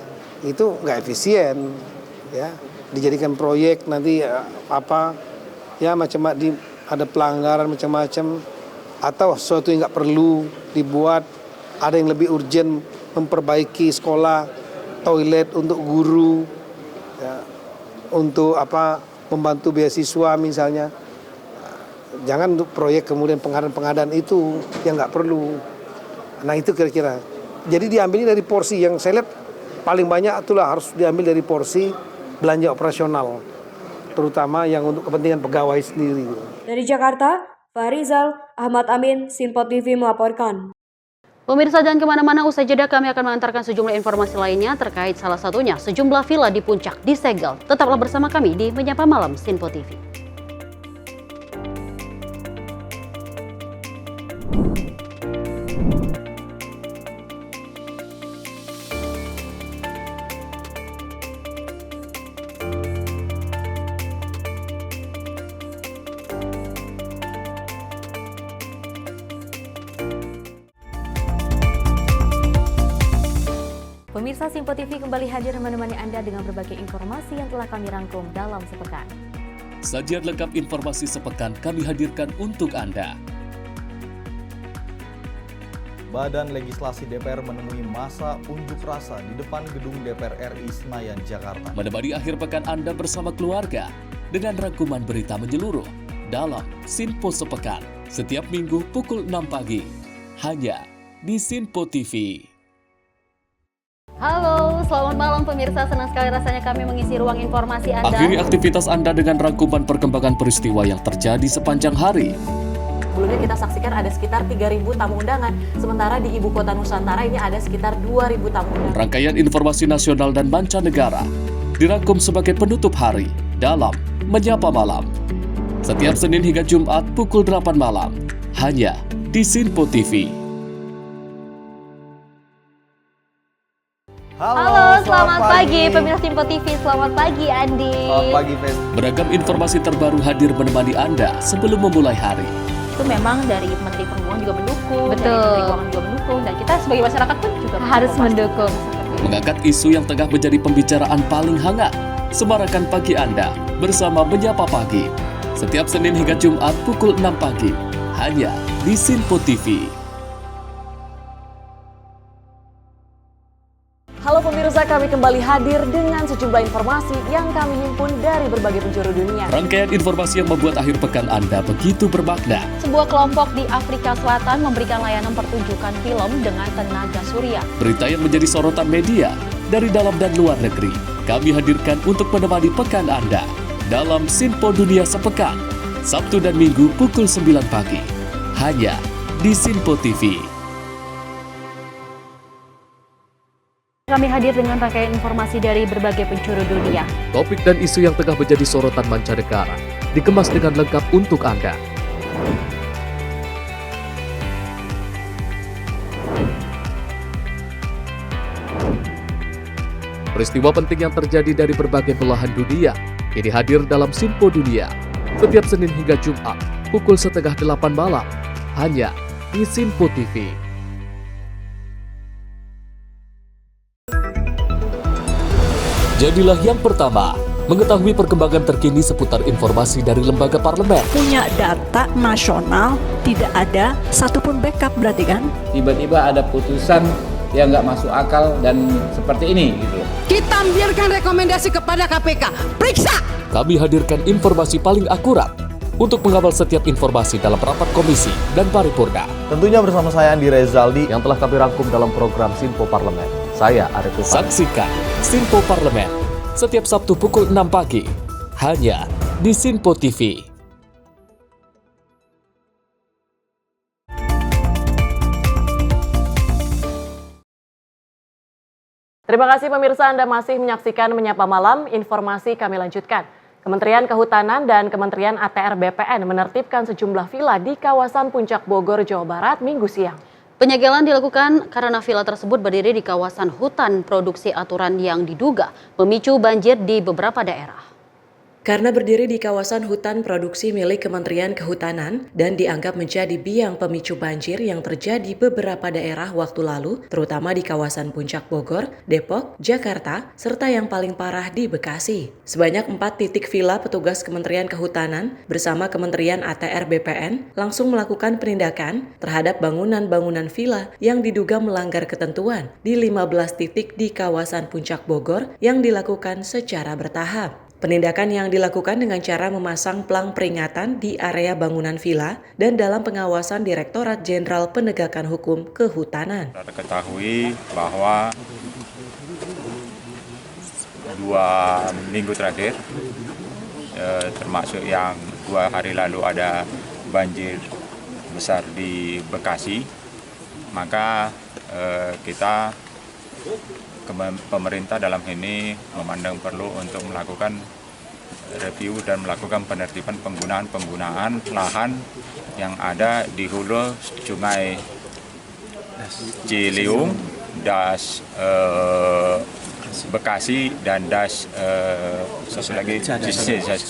itu nggak efisien, ya, dijadikan proyek nanti macam-macam, ada pelanggaran macam-macam, atau sesuatu yang nggak perlu dibuat, ada yang lebih urgent memperbaiki sekolah, toilet untuk guru, ya, untuk membantu beasiswa misalnya. Jangan untuk proyek kemudian pengadaan itu yang nggak perlu. Nah itu kira-kira. Jadi diambilnya dari porsi yang saya lihat paling banyak itulah harus diambil dari porsi belanja operasional, terutama yang untuk kepentingan pegawai sendiri. Dari Jakarta, Farizal Ahmad Amin, Sinpo TV melaporkan. Pemirsa, jangan kemana-mana, usai jeda kami akan mengantarkan sejumlah informasi lainnya terkait salah satunya sejumlah villa di Puncak disegel. Tetaplah bersama kami di Menyapa Malam Sinpo TV. Pemirsa, Sinpo TV kembali hadir menemani Anda dengan berbagai informasi yang telah kami rangkum dalam sepekan. Sajian lengkap informasi sepekan kami hadirkan untuk Anda. Badan Legislasi DPR menemui masa unjuk rasa di depan gedung DPR RI Senayan, Jakarta. Menemani akhir pekan Anda bersama keluarga dengan rangkuman berita menyeluruh dalam Sinpo Sepekan setiap minggu pukul 6 pagi hanya di Sinpo TV. Halo, selamat malam pemirsa. Senang sekali rasanya kami mengisi ruang informasi Anda. Akhiri aktivitas Anda dengan rangkuman perkembangan peristiwa yang terjadi sepanjang hari. Sebelumnya kita saksikan ada sekitar 3.000 tamu undangan, sementara di Ibu Kota Nusantara ini ada sekitar 2.000 tamu undangan. Rangkaian informasi nasional dan mancanegara dirangkum sebagai penutup hari dalam Menyapa Malam. Setiap Senin hingga Jumat pukul 8 malam, hanya di Sinpo TV. Halo, selamat pagi pemirsa Sinpo TV. Selamat pagi Andi. Selamat pagi, Fen. Beragam informasi terbaru hadir menemani Anda sebelum memulai hari. Itu memang dari Menteri Perhubungan juga mendukung, Betul. dari Menteri Keuangan juga mendukung, dan kita sebagai masyarakat pun juga harus mendukung. Mengangkat isu yang tengah menjadi pembicaraan paling hangat. Semarakan pagi Anda bersama Menyapa Pagi. Setiap Senin hingga Jumat pukul 6 pagi, hanya di Sinpo TV. Halo pemirsa, kami kembali hadir dengan sejumlah informasi yang kami himpun dari berbagai penjuru dunia. Rangkaian informasi yang membuat akhir pekan Anda begitu bermakna. Sebuah kelompok di Afrika Selatan memberikan layanan pertunjukan film dengan tenaga surya. Berita yang menjadi sorotan media dari dalam dan luar negeri. kami hadirkan untuk menemani pekan Anda dalam Sinpo Dunia Sepekan, Sabtu dan Minggu pukul 9 pagi, hanya di Sinpo TV. Kami hadir dengan rangkaian informasi dari berbagai penjuru dunia. Topik dan isu yang tengah menjadi sorotan mancanegara dikemas dengan lengkap untuk Anda. Peristiwa penting yang terjadi dari berbagai belahan dunia kini hadir dalam Sinpo Dunia setiap Senin hingga Jumat pukul 7:30 malam hanya di Sinpo TV. Jadilah yang pertama mengetahui perkembangan terkini seputar informasi dari lembaga parlemen. Punya data nasional, tidak ada satupun backup berarti kan? Tiba-tiba ada putusan yang nggak masuk akal dan seperti ini gitu. Kita ambilkan rekomendasi kepada KPK, periksa! Kami hadirkan informasi paling akurat untuk mengawal setiap informasi dalam rapat komisi dan paripurna. Tentunya bersama saya Andi Rezaldi yang telah kami rangkum dalam program Sinpo Parlemen. Saya Arif Rifat. Saksikan Sinpo Parlemen setiap Sabtu pukul 6 pagi hanya di Sinpo TV. Terima kasih pemirsa, Anda masih menyaksikan Menyapa Malam. Informasi kami lanjutkan. Kementerian Kehutanan dan Kementerian ATR BPN menertibkan sejumlah villa di kawasan Puncak Bogor, Jawa Barat, Minggu siang. Penyegelan dilakukan karena villa tersebut berdiri di kawasan hutan produksi aturan yang diduga memicu banjir di beberapa daerah. Karena berdiri di kawasan hutan produksi milik Kementerian Kehutanan dan dianggap menjadi biang pemicu banjir yang terjadi beberapa daerah waktu lalu, terutama di kawasan Puncak Bogor, Depok, Jakarta, serta yang paling parah di Bekasi. Sebanyak 4 titik villa petugas Kementerian Kehutanan bersama Kementerian ATR BPN langsung melakukan penindakan terhadap bangunan-bangunan villa yang diduga melanggar ketentuan di 15 titik di kawasan Puncak Bogor yang dilakukan secara bertahap. Penindakan yang dilakukan dengan cara memasang plang peringatan di area bangunan villa dan dalam pengawasan Direktorat Jenderal Penegakan Hukum Kehutanan. Kita ketahui bahwa 2 minggu terakhir, termasuk yang 2 hari lalu ada banjir besar di Bekasi, maka kita pemerintah dalam ini memandang perlu untuk melakukan review dan melakukan penertiban penggunaan lahan yang ada di hulu Sungai Ciliwung, Das Bekasi dan Das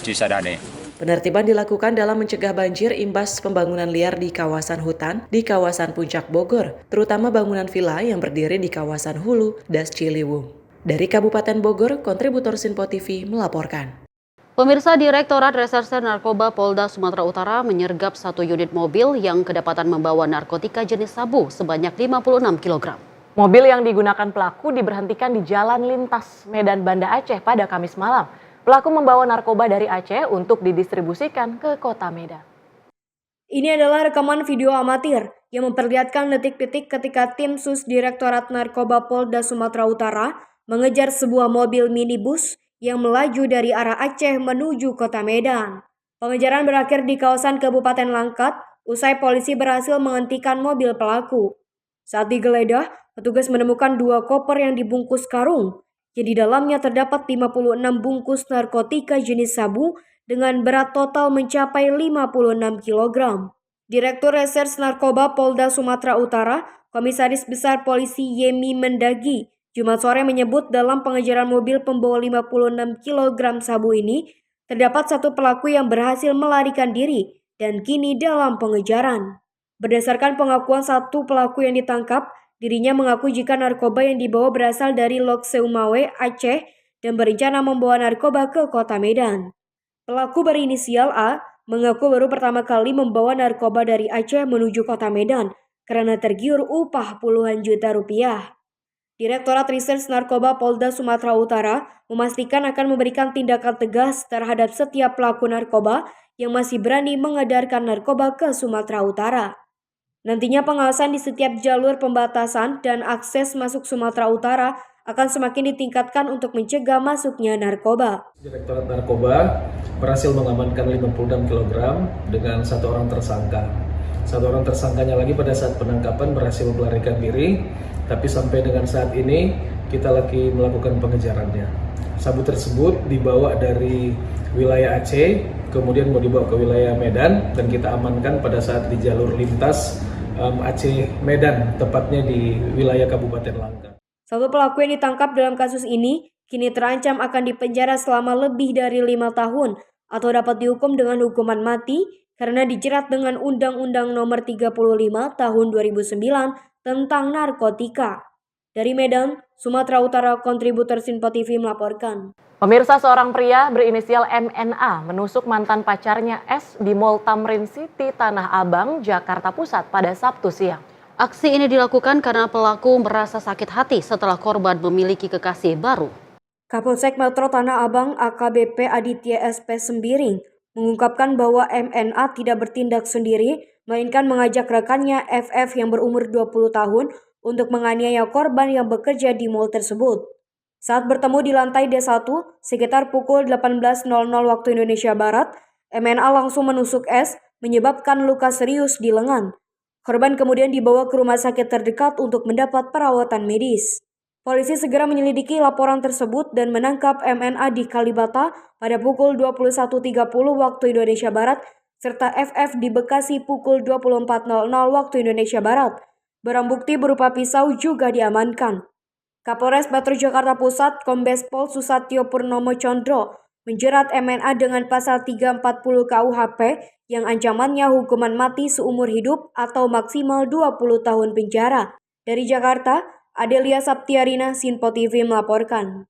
Cisadane. Penertiban dilakukan dalam mencegah banjir imbas pembangunan liar di kawasan hutan di kawasan Puncak Bogor, terutama bangunan villa yang berdiri di kawasan hulu Das Ciliwung. Dari Kabupaten Bogor, kontributor Sinpo TV melaporkan. Pemirsa, Direktorat Reserse Narkoba Polda Sumatera Utara menyergap 1 unit mobil yang kedapatan membawa narkotika jenis sabu sebanyak 56 kg. Mobil yang digunakan pelaku diberhentikan di Jalan Lintas Medan Banda Aceh pada Kamis malam. Pelaku membawa narkoba dari Aceh untuk didistribusikan ke kota Medan. Ini adalah rekaman video amatir yang memperlihatkan detik-detik ketika tim Sus Direktorat Narkoba Polda Sumatera Utara mengejar sebuah mobil minibus yang melaju dari arah Aceh menuju kota Medan. Pengejaran berakhir di kawasan Kabupaten Langkat usai polisi berhasil menghentikan mobil pelaku. Saat digeledah, petugas menemukan 2 koper yang dibungkus karung. Di dalamnya terdapat 56 bungkus narkotika jenis sabu dengan berat total mencapai 56 kg. Direktur Reserse Narkoba Polda Sumatera Utara, Komisaris Besar Polisi Yemi Mendagi, Jumat sore menyebut dalam pengejaran mobil pembawa 56 kg sabu ini, terdapat 1 pelaku yang berhasil melarikan diri dan kini dalam pengejaran. Berdasarkan pengakuan 1 pelaku yang ditangkap, dirinya mengaku jika narkoba yang dibawa berasal dari Lok Seumawe, Aceh, dan berencana membawa narkoba ke kota Medan. Pelaku berinisial A mengaku baru pertama kali membawa narkoba dari Aceh menuju kota Medan karena tergiur upah puluhan juta rupiah. Direktorat Reserse Narkoba Polda Sumatera Utara memastikan akan memberikan tindakan tegas terhadap setiap pelaku narkoba yang masih berani mengedarkan narkoba ke Sumatera Utara. Nantinya pengawasan di setiap jalur pembatasan dan akses masuk Sumatera Utara akan semakin ditingkatkan untuk mencegah masuknya narkoba. Direktorat Narkoba berhasil mengamankan 56 kg dengan 1 orang tersangka. 1 orang tersangkanya lagi pada saat penangkapan berhasil melarikan diri, tapi sampai dengan saat ini kita lagi melakukan pengejarannya. Sabu tersebut dibawa dari wilayah Aceh, kemudian mau dibawa ke wilayah Medan, dan kita amankan pada saat di jalur lintas Aceh Medan, tepatnya di wilayah Kabupaten Langkat. Satu pelaku yang ditangkap dalam kasus ini kini terancam akan dipenjara selama lebih dari 5 tahun atau dapat dihukum dengan hukuman mati karena dijerat dengan Undang-Undang Nomor 35 Tahun 2009 tentang narkotika. Dari Medan, Sumatera Utara, kontributor Sinpo TV melaporkan. Pemirsa, seorang pria berinisial MNA menusuk mantan pacarnya S di Mall Tamrin City, Tanah Abang, Jakarta Pusat pada Sabtu siang. Aksi ini dilakukan karena pelaku merasa sakit hati setelah korban memiliki kekasih baru. Kapolsek Metro Tanah Abang AKBP Aditya SP Sembiring mengungkapkan bahwa MNA tidak bertindak sendiri, melainkan mengajak rekannya FF yang berumur 20 tahun untuk menganiaya korban yang bekerja di mal tersebut. Saat bertemu di lantai D1, sekitar pukul 18.00 waktu Indonesia Barat, MNA langsung menusuk S, menyebabkan luka serius di lengan. Korban kemudian dibawa ke rumah sakit terdekat untuk mendapat perawatan medis. Polisi segera menyelidiki laporan tersebut dan menangkap MNA di Kalibata pada pukul 21.30 waktu Indonesia Barat, serta FF di Bekasi pukul 24.00 waktu Indonesia Barat. Barang bukti berupa pisau juga diamankan. Kapolres Metro Jakarta Pusat Kombes Pol Susatyo Purnomo Condro menjerat MNA dengan pasal 340 KUHP yang ancamannya hukuman mati seumur hidup atau maksimal 20 tahun penjara. Dari Jakarta, Adelia Saptiarina, Sinpo TV melaporkan.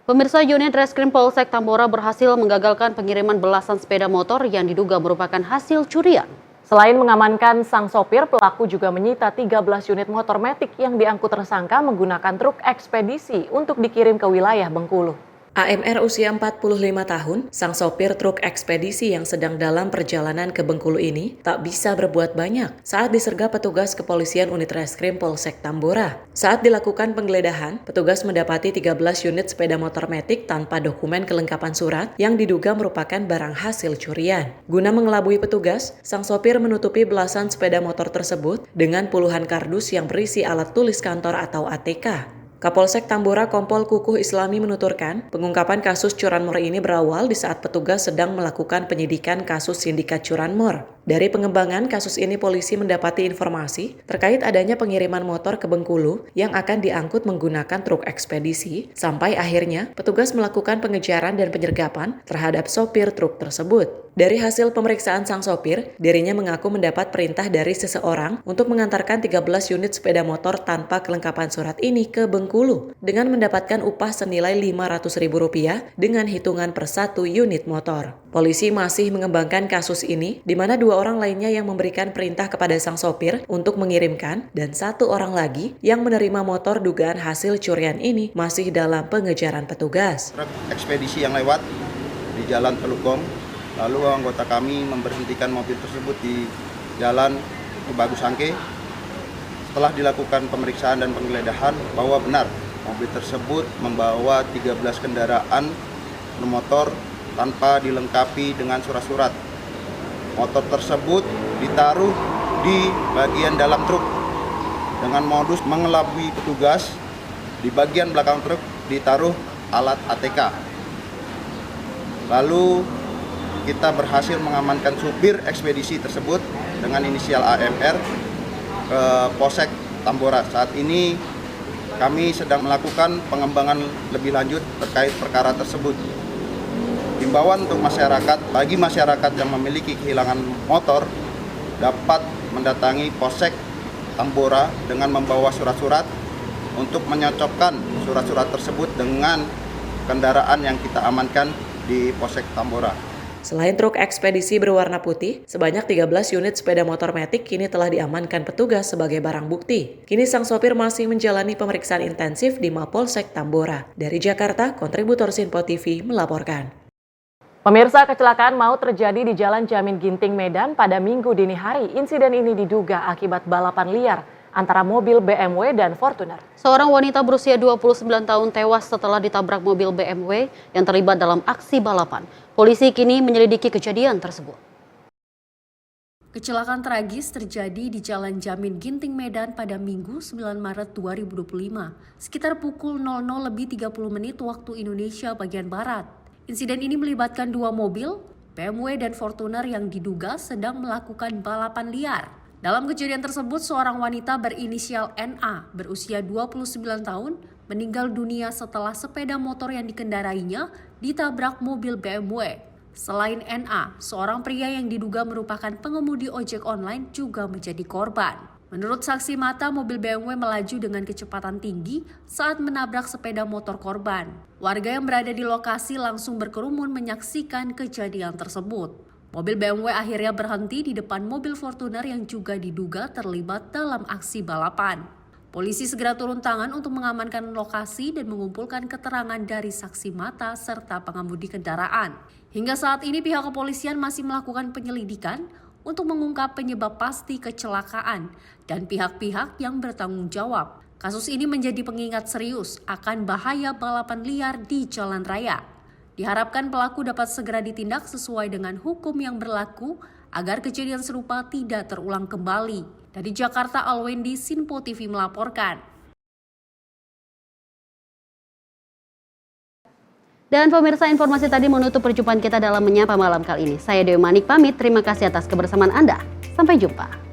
Pemirsa, unit Reskrim Polsek Tambora berhasil menggagalkan pengiriman belasan sepeda motor yang diduga merupakan hasil curian. Selain mengamankan sang sopir, pelaku juga menyita 13 unit motor metik yang diangkut tersangka menggunakan truk ekspedisi untuk dikirim ke wilayah Bengkulu. AMR usia 45 tahun, sang sopir truk ekspedisi yang sedang dalam perjalanan ke Bengkulu ini tak bisa berbuat banyak saat disergap petugas kepolisian unit Reskrim Polsek Tambora. Saat dilakukan penggeledahan, petugas mendapati 13 unit sepeda motor metik tanpa dokumen kelengkapan surat yang diduga merupakan barang hasil curian. Guna mengelabui petugas, sang sopir menutupi belasan sepeda motor tersebut dengan puluhan kardus yang berisi alat tulis kantor atau ATK. Kapolsek Tambora Kompol Kukuh Islami menuturkan, pengungkapan kasus curanmor ini berawal di saat petugas sedang melakukan penyidikan kasus sindikat curanmor. Dari pengembangan kasus ini, polisi mendapati informasi terkait adanya pengiriman motor ke Bengkulu yang akan diangkut menggunakan truk ekspedisi, sampai akhirnya petugas melakukan pengejaran dan penyergapan terhadap sopir truk tersebut. Dari hasil pemeriksaan sang sopir, dirinya mengaku mendapat perintah dari seseorang untuk mengantarkan 13 unit sepeda motor tanpa kelengkapan surat ini ke Bengkulu dengan mendapatkan upah senilai Rp500.000 dengan hitungan per 1 unit motor. Polisi masih mengembangkan kasus ini, di mana 2 orang lainnya yang memberikan perintah kepada sang sopir untuk mengirimkan dan 1 orang lagi yang menerima motor dugaan hasil curian ini masih dalam pengejaran petugas. Truk ekspedisi yang lewat di Jalan Telukong, lalu anggota kami memberhentikan mobil tersebut di Jalan Tubagus Sangke. Setelah dilakukan pemeriksaan dan penggeledahan bahwa benar mobil tersebut membawa 13 kendaraan bermotor tanpa dilengkapi dengan surat-surat. Motor tersebut ditaruh di bagian dalam truk dengan modus mengelabui petugas. Di bagian belakang truk ditaruh alat ATK. Lalu kita berhasil mengamankan supir ekspedisi tersebut dengan inisial AMR ke Polsek Tambora. Saat ini kami sedang melakukan pengembangan lebih lanjut terkait perkara tersebut. Himbauan untuk masyarakat, bagi masyarakat yang memiliki kehilangan motor dapat mendatangi Polsek Tambora dengan membawa surat-surat untuk menyocokkan surat-surat tersebut dengan kendaraan yang kita amankan di Polsek Tambora. Selain truk ekspedisi berwarna putih, sebanyak 13 unit sepeda motor metik kini telah diamankan petugas sebagai barang bukti. Kini sang sopir masih menjalani pemeriksaan intensif di Mapolsek Tambora. Dari Jakarta, kontributor Sinpo TV melaporkan. Pemirsa, kecelakaan maut terjadi di Jalan Jamin Ginting, Medan pada Minggu dini hari. Insiden ini diduga akibat balapan liar antara mobil BMW dan Fortuner. Seorang wanita berusia 29 tahun tewas setelah ditabrak mobil BMW yang terlibat dalam aksi balapan. Polisi kini menyelidiki kejadian tersebut. Kecelakaan tragis terjadi di Jalan Jamin Ginting Medan pada Minggu 9 Maret 2025, sekitar pukul 00:30 waktu Indonesia bagian Barat. Insiden ini melibatkan dua mobil, BMW dan Fortuner yang diduga sedang melakukan balapan liar. Dalam kejadian tersebut, seorang wanita berinisial NA berusia 29 tahun meninggal dunia setelah sepeda motor yang dikendarainya ditabrak mobil BMW. Selain NA, seorang pria yang diduga merupakan pengemudi ojek online juga menjadi korban. Menurut saksi mata, mobil BMW melaju dengan kecepatan tinggi saat menabrak sepeda motor korban. Warga yang berada di lokasi langsung berkerumun menyaksikan kejadian tersebut. Mobil BMW akhirnya berhenti di depan mobil Fortuner yang juga diduga terlibat dalam aksi balapan. Polisi segera turun tangan untuk mengamankan lokasi dan mengumpulkan keterangan dari saksi mata serta pengemudi kendaraan. Hingga saat ini pihak kepolisian masih melakukan penyelidikan untuk mengungkap penyebab pasti kecelakaan dan pihak-pihak yang bertanggung jawab. Kasus ini menjadi pengingat serius akan bahaya balapan liar di jalan raya. Diharapkan pelaku dapat segera ditindak sesuai dengan hukum yang berlaku agar kejadian serupa tidak terulang kembali. Dari Jakarta, Alwendi, Sinpo TV melaporkan. Dan pemirsa, informasi tadi menutup perjumpaan kita dalam Menyapa Malam kali ini. Saya Dewi Manik pamit, terima kasih atas kebersamaan Anda. Sampai jumpa.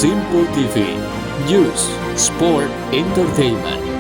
Simpo TV, News, Sport, Entertainment.